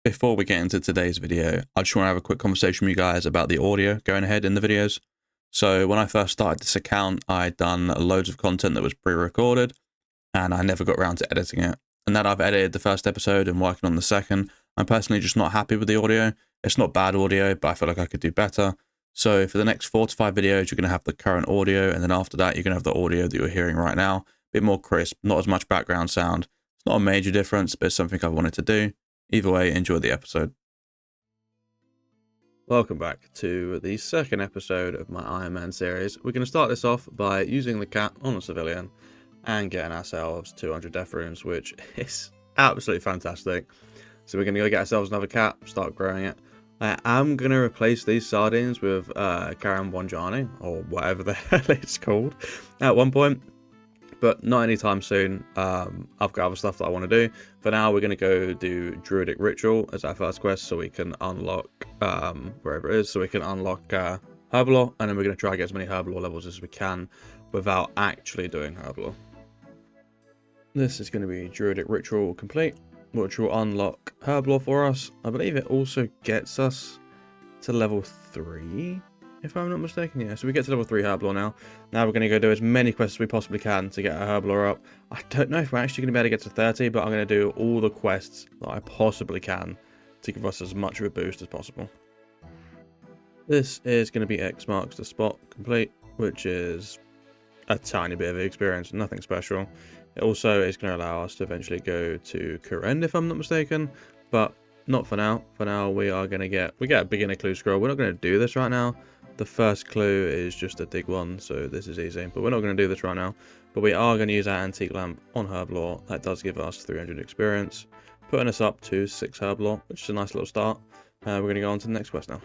Before we get into today's video, I just want to have a quick conversation with you guys about the audio going ahead in the videos. So when I first started this account, I'd done loads of content that was pre-recorded and I never got around to editing it. And now that I've edited the first episode and working on the second, I'm personally just not happy with the audio. It's not bad audio, but I feel like I could do better. So for the next 4 to 5 videos, you're going to have the current audio. And then after that, you're going to have the audio that you're hearing right now. A bit more crisp, not as much background sound. It's not a major difference, but it's something I've wanted to do. Either way, enjoy the episode. Welcome back to the second episode of my Ironman series. We're going to start this off by using the cat on a civilian and getting ourselves 200 death runes, which is absolutely fantastic. So we're going to go get ourselves another cat, start growing it. I am going to replace these sardines with Karam Wanjani, or whatever the hell it's called, at one point. But not anytime soon. I've got other stuff that I want to do. For now, we're going to go do Druidic Ritual as our first quest so we can unlock, wherever it is, so we can unlock Herbalore. And then we're going to try to get as many Herbalore levels as we can without actually doing Herbalore. This is going to be Druidic Ritual complete, which will unlock Herbalore for us. I believe it also gets us to level 3. If I'm not mistaken, yeah. So we get to level 3 Herbalore now. Now we're going to go do as many quests as we possibly can to get our Herbalore up. I don't know if we're actually going to be able to get to 30, but I'm going to do all the quests that I possibly can to give us as much of a boost as possible. This is going to be X marks the spot complete, which is a tiny bit of experience, nothing special. It also is going to allow us to eventually go to Kurend, if I'm not mistaken, but not for now. For now, we are going to get a beginner clue scroll. We're not going to do this right now. The first clue is just a dig one, so this is easy. But we're not going to do this right now. But we are going to use our antique lamp on Herbalore. That does give us 300 experience, putting us up to 6 Herbalore, which is a nice little start. We're going to go on to the next quest now.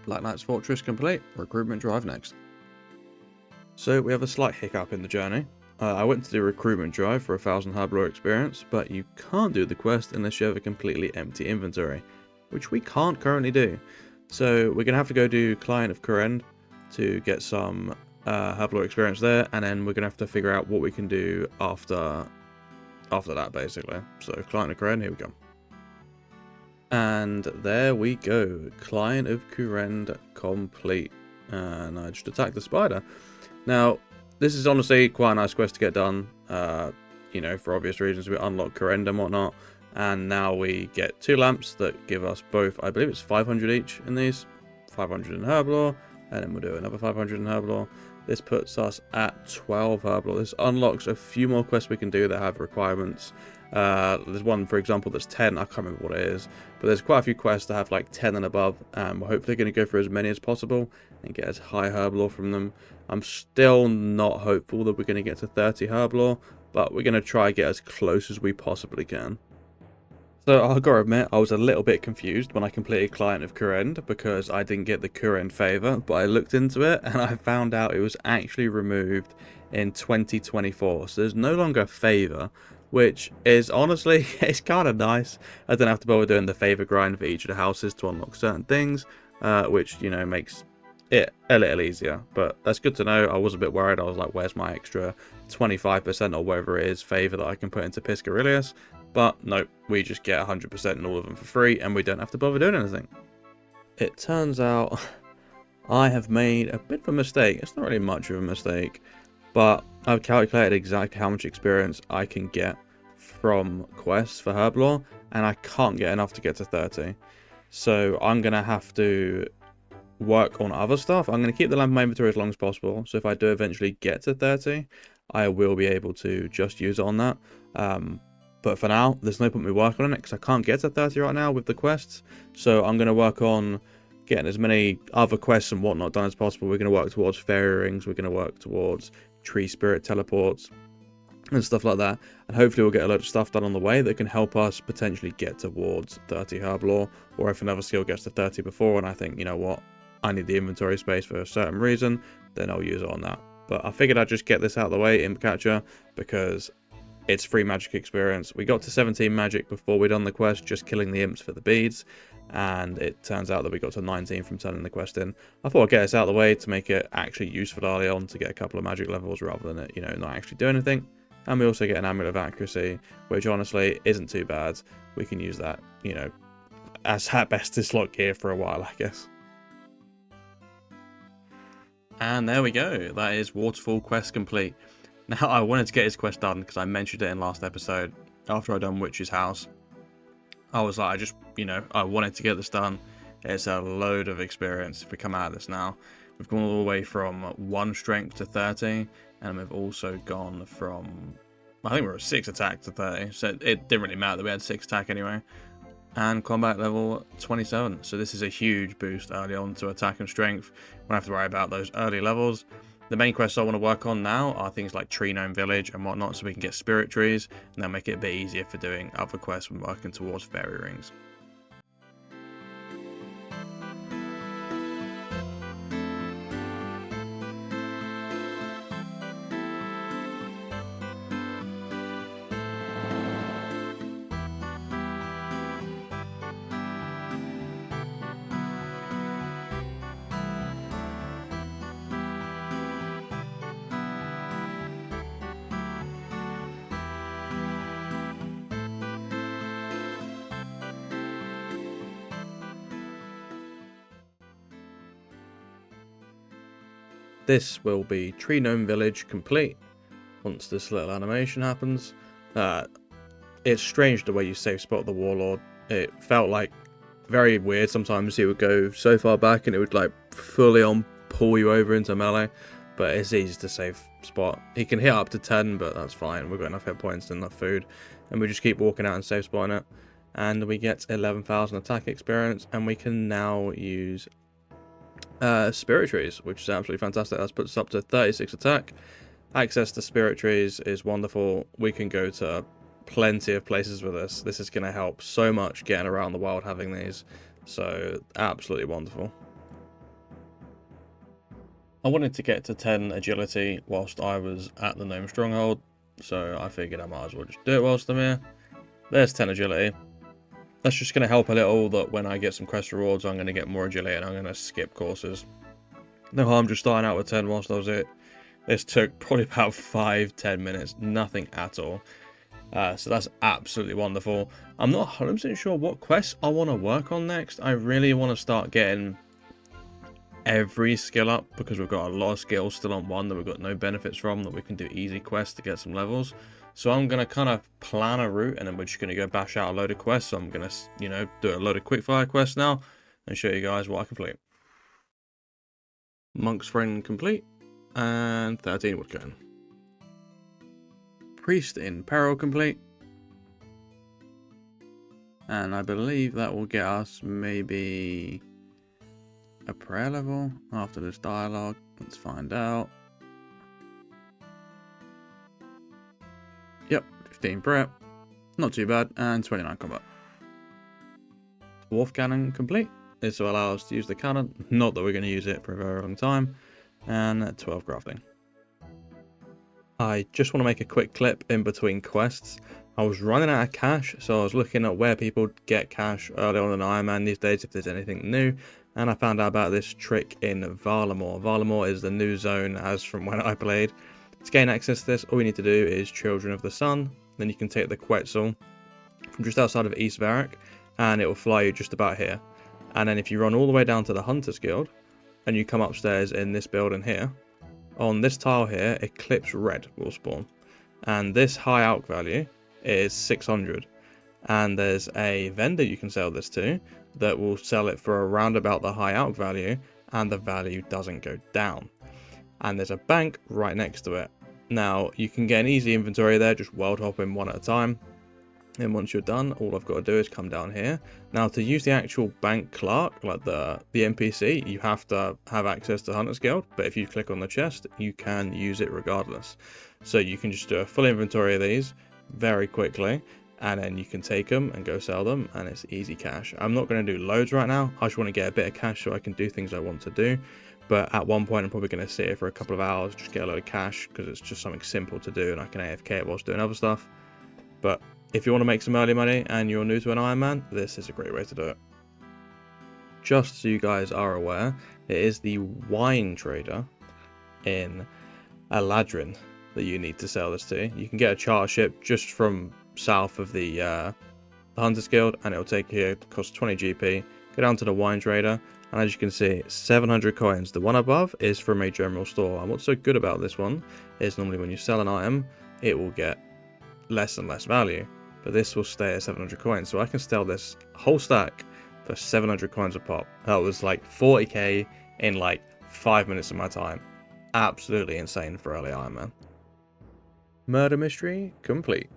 Black Knight's Fortress complete. Recruitment drive next. So we have a slight hiccup in the journey. I went to do recruitment drive for 1000 Herbalore experience, but you can't do the quest unless you have a completely empty inventory, which we can't currently do. So we're going to have to go do Client of Kurend to get some Herbalore experience there, and then we're going to have to figure out what we can do after that, basically. So Client of Kurend, here we go. And there we go. Client of Kurend complete. And I just attacked the spider. Now, this is honestly quite a nice quest to get done, you know, for obvious reasons. We unlock Kurend and whatnot. And now we get 2 lamps that give us both, I believe it's 500 each in these. 500 in Herbalore, and then we'll do another 500 in Herbalore. This puts us at 12 Herbalore. This unlocks a few more quests we can do that have requirements. There's one, for example, that's 10. I can't remember what it is. But there's quite a few quests that have like 10 and above. And we're hopefully going to go for as many as possible and get as high Herbalore from them. I'm still not hopeful that we're going to get to 30 Herbalore, but we're going to try and get as close as we possibly can. So I've got to admit, I was a little bit confused when I completed Client of Kurend because I didn't get the Kurend favor, but I looked into it and I found out it was actually removed in 2024. So there's no longer a favor, which is honestly, it's kind of nice. I don't have to bother doing the favor grind for each of the houses to unlock certain things, which, you know, makes it a little easier. But that's good to know. I was a bit worried. I was like, where's my extra 25% or whatever it is favor that I can put into Piscarilius? But nope, we just get 100% in all of them for free, and we don't have to bother doing anything. It turns out I have made a bit of a mistake. It's not really much of a mistake, but I've calculated exactly how much experience I can get from quests for Herbalore, and I can't get enough to get to 30. So I'm going to have to work on other stuff. I'm going to keep the lamp in my inventory as long as possible, so if I do eventually get to 30, I will be able to just use it on that. But for now, there's no point in me working on it because I can't get to 30 right now with the quests. So I'm going to work on getting as many other quests and whatnot done as possible. We're going to work towards fairy rings. We're going to work towards tree spirit teleports and stuff like that. And hopefully we'll get a lot of stuff done on the way that can help us potentially get towards 30 Herbalore. Or if another skill gets to 30 before and I think, you know what, I need the inventory space for a certain reason, then I'll use it on that. But I figured I'd just get this out of the way, Imp Catcher, because it's free magic experience. We got to 17 magic before we'd done the quest, just killing the imps for the beads. And it turns out that we got to 19 from turning the quest in. I thought I'd get this out of the way to make it actually useful early on to get a couple of magic levels rather than it, you know, not actually do anything. And we also get an Amulet of Accuracy, which honestly isn't too bad. We can use that, you know, as at best is slot gear for a while, I guess. And there we go. That is Waterfall quest complete. Now, I wanted to get his quest done because I mentioned it in last episode. After I'd done Witch's House, I was like, I wanted to get this done. It's a load of experience if we come out of this now. We've gone all the way from 1 strength to 30, and we've also gone from, I think we were 6 attack to 30, so it didn't really matter that we had 6 attack anyway. And combat level 27, so this is a huge boost early on to attack and strength. We don't have to worry about those early levels. The main quests I want to work on now are things like Tree Gnome Village and whatnot, so we can get spirit trees, and that'll make it a bit easier for doing other quests when working towards fairy rings. This will be Tree Gnome Village complete once this little animation happens. It's strange the way you safe spot the Warlord. It felt like very weird. Sometimes he would go so far back and it would like fully on pull you over into melee, but it's easy to safe spot. He can hit up to 10, but that's fine. We've got enough hit points and enough food, and we just keep walking out and safe spotting it. And we get 11,000 attack experience, and we can now use spirit trees, which is absolutely fantastic. That puts us up to 36 attack. Access to spirit trees is wonderful. We can go to plenty of places with this. This is going to help so much getting around the world having these, so absolutely wonderful. I wanted to get to 10 agility whilst I was at the Gnome Stronghold, so I figured I might as well just do it whilst I'm here. There's 10 agility. That's just going to help a little that when I get some quest rewards, I'm going to get more agility and I'm going to skip courses. No harm just starting out with 10 whilst I was it. This took probably about 5-10 minutes, nothing at all. So that's absolutely wonderful. I'm not 100% sure what quests I want to work on next. I really want to start getting every skill up because we've got a lot of skills still on one that we've got no benefits from that we can do easy quests to get some levels. So I'm going to kind of plan a route and then we're just going to go bash out a load of quests. So I'm going to, do a load of quickfire quests now and show you guys what I complete. Monk's Friend complete and 13 woodcone. Priest in Peril complete. And I believe that will get us maybe a prayer level after this dialogue. Let's find out. Yep, 15 prayer. Not too bad. And 29 combat. Dwarf cannon complete. This will allow us to use the cannon. Not that we're going to use it for a very long time. And 12 crafting. I just want to make a quick clip in between quests. I was running out of cash, so I was looking at where people get cash early on in Ironman these days, if there's anything new, and I found out about this trick in Varlamore. Varlamore is the new zone as from when I played. To gain access to this, all we need to do is Children of the Sun, then you can take the Quetzal from just outside of East Varrock, and it will fly you just about here. And then if you run all the way down to the Hunters Guild, and you come upstairs in this building here, on this tile here, Eclipse Red will spawn. And this high alch value is 600. And there's a vendor you can sell this to that will sell it for around about the high alch value, and the value doesn't go down. And there's a bank right next to it. Now, you can get an easy inventory there, just world hopping one at a time. And once you're done, all I've got to do is come down here. Now, to use the actual bank clerk, like the NPC, you have to have access to Hunter's Guild. But if you click on the chest, you can use it regardless. So you can just do a full inventory of these very quickly. And then you can take them and go sell them. And it's easy cash. I'm not going to do loads right now. I just want to get a bit of cash so I can do things I want to do. But at one point, I'm probably going to sit here for a couple of hours, just get a load of cash. Because it's just something simple to do. And I can AFK it whilst doing other stuff. But if you want to make some early money and you're new to an Ironman, this is a great way to do it. Just so you guys are aware, it is the wine trader in Aladrin that you need to sell this to. You can get a charter ship just from south of the Hunters Guild, and it'll take you, it costs 20 GP. Go down to the wine trader, and as you can see, 700 coins. The one above is from a general store, and what's so good about this one is normally when you sell an item, it will get less and less value, but this will stay at 700 coins. So I can sell this whole stack for 700 coins a pop. That was like 40k in like 5 minutes of my time. Absolutely insane for early Ironman. Murder mystery complete.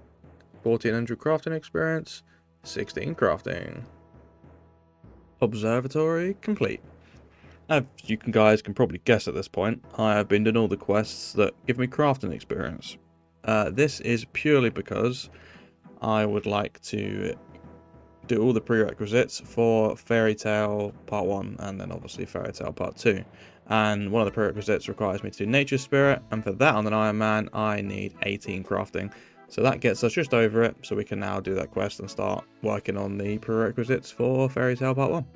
1400 crafting experience, 16 crafting. Observatory complete. As you guys can probably guess at this point, I have been doing all the quests that give me crafting experience. This is purely because I would like to do all the prerequisites for Fairy Tale Part 1 and then obviously Fairy Tale Part 2. And one of the prerequisites requires me to do Nature Spirit, and for that on an Ironman I need 18 crafting. So that gets us just over it, so we can now do that quest and start working on the prerequisites for Fairy Tale Part 1.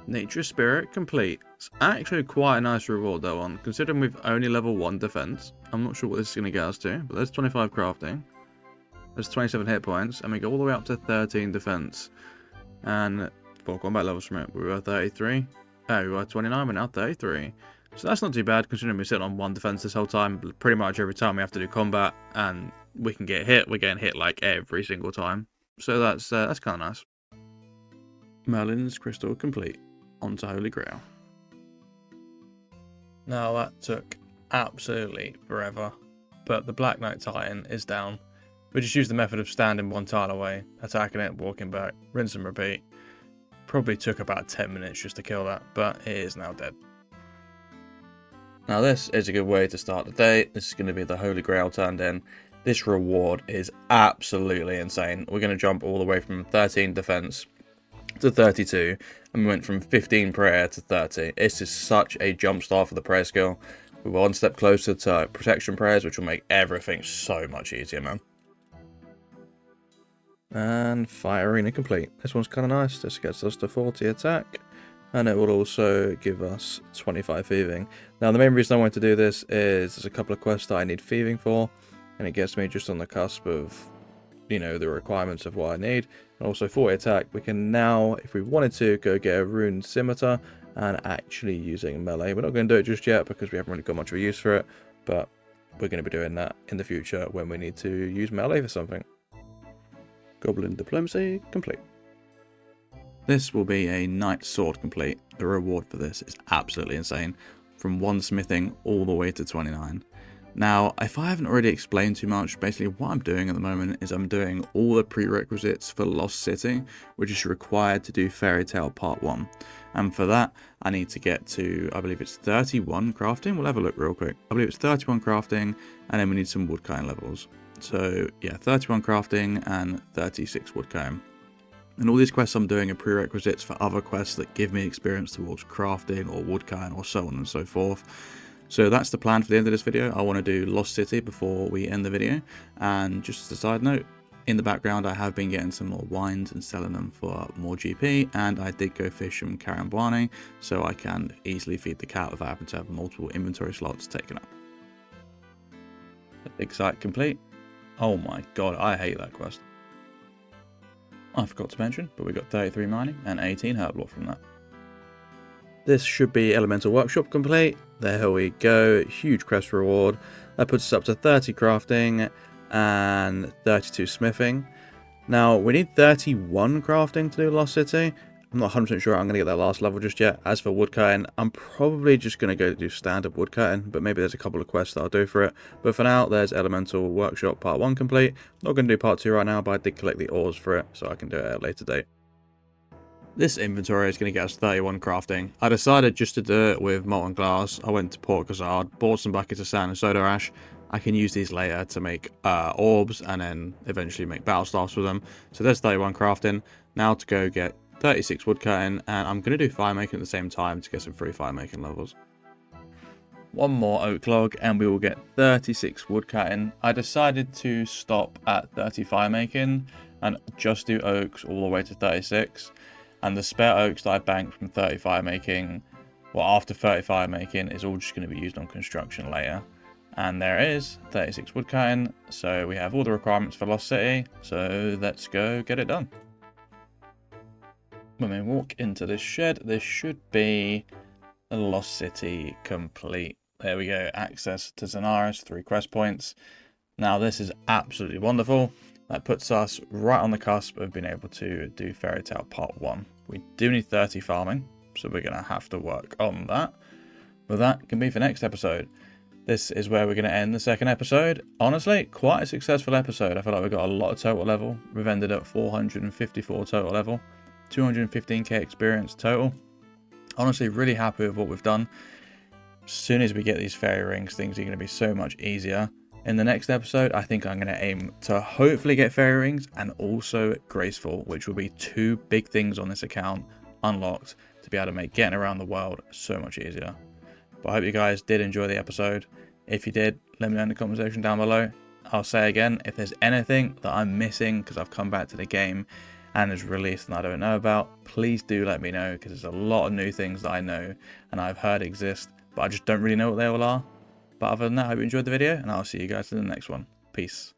Nature Spirit complete. It's actually quite a nice reward though, on considering we've only level 1 defense. I'm not sure what this is going to get us to, but there's 25 crafting. There's 27 hit points, and we go all the way up to 13 defense. And 4 combat levels from it. We were 33. We were 29, we're now 33. So that's not too bad, considering we're sitting on 1 defense this whole time. Pretty much every time we have to do combat, and we can get hit, we're getting hit like every single time. So that's kind of nice. Merlin's Crystal complete. On to Holy Grail. Now that took absolutely forever, but the Black Knight Titan is down. We just used the method of standing 1 tile away, attacking it, walking back, rinse and repeat. Probably took about 10 minutes just to kill that, but it is now dead. Now this is a good way to start the day. This is going to be the Holy Grail turned in. This reward is absolutely insane. We're going to jump all the way from 13 defense to 32, and we went from 15 prayer to 30. This is such a jump start for the prayer skill. We're 1 step closer to protection prayers, which will make everything so much easier, man. And Fire Arena complete. This one's kind of nice. This gets us to 40 attack, and it will also give us 25 thieving. Now the main reason I wanted to do this is there's a couple of quests that I need thieving for, and it gets me just on the cusp of, you know, the requirements of what I need. And also 40 attack, we can now, if we wanted to, go get a rune scimitar and actually using melee. We're not going to do it just yet because we haven't really got much of a use for it, but we're going to be doing that in the future when we need to use melee for something. Goblin Diplomacy complete. This will be a Knight Sword complete. The reward for this is absolutely insane. From 1 smithing all the way to 29. Now, if I haven't already explained too much, basically what I'm doing at the moment is I'm doing all the prerequisites for Lost City, which is required to do Fairy Tale Part 1. And for that, I need to get to, I believe it's 31 crafting. We'll have a look real quick. I believe it's 31 crafting, and then we need some woodcutting levels. So yeah, 31 crafting and 36 woodcutting. And all these quests I'm doing are prerequisites for other quests that give me experience towards crafting or woodcutting or so on and so forth. So that's the plan for the end of this video. I want to do Lost City before we end the video. And just as a side note, in the background I have been getting some more wines and selling them for more GP, and I did go fish from Karambwani, so I can easily feed the cat without having to have multiple inventory slots taken up. Big site complete. Oh my god, I hate that quest. I forgot to mention, but we got 33 mining and 18 herb lore from that. This should be Elemental Workshop complete. There we go, huge quest reward. That puts us up to 30 crafting and 32 smithing. Now, we need 31 crafting to do Lost City. I'm not 100% sure I'm going to get that last level just yet. As for woodcutting, I'm probably just going to go do standard woodcutting, but maybe there's a couple of quests that I'll do for it. But for now, there's Elemental Workshop Part 1 complete. Not going to do Part 2 right now, but I did collect the ores for it, so I can do it at a later date. This inventory is going to get us 31 crafting. I decided just to do it with molten glass. I went to Port Gazard, bought some buckets of sand and soda ash. I can use these later to make orbs and then eventually make battle staffs with them. So there's 31 crafting. Now to go get 36 woodcutting, and I'm going to do fire making at the same time to get some free fire making levels. One more oak log and we will get 36 woodcutting. I decided to stop at 30 fire making and just do oaks all the way to 36. And the spare oaks that I banked from 30 fire making, well after 30 fire making, is all just going to be used on construction later. And there it is, 36 woodcutting. So we have all the requirements for Lost City. So let's go get it done. When we walk into this shed, this should be the Lost City complete. There we go, access to Zenaris, 3 quest points. Now this is absolutely wonderful. That puts us right on the cusp of being able to do Fairy Tale Part 1. We do need 30 farming, so we're going to have to work on that. But that can be for next episode. This is where we're going to end the second episode. Honestly, quite a successful episode. I feel like we got a lot of total level. We've ended at 454 total level, 215k experience total. Honestly, really happy with what we've done. As soon as we get these fairy rings, things are going to be so much easier. In the next episode, I think I'm going to aim to hopefully get fairy rings and also graceful, which will be 2 big things on this account unlocked to be able to make getting around the world so much easier. But I hope you guys did enjoy the episode. If you did, let me know in the comment section down below. I'll say again, if there's anything that I'm missing because I've come back to the game and is released and I don't know about, please do let me know, because there's a lot of new things that I know and I've heard exist, but I just don't really know what they all are. But other than that, I hope you enjoyed the video, and I'll see you guys in the next one. Peace.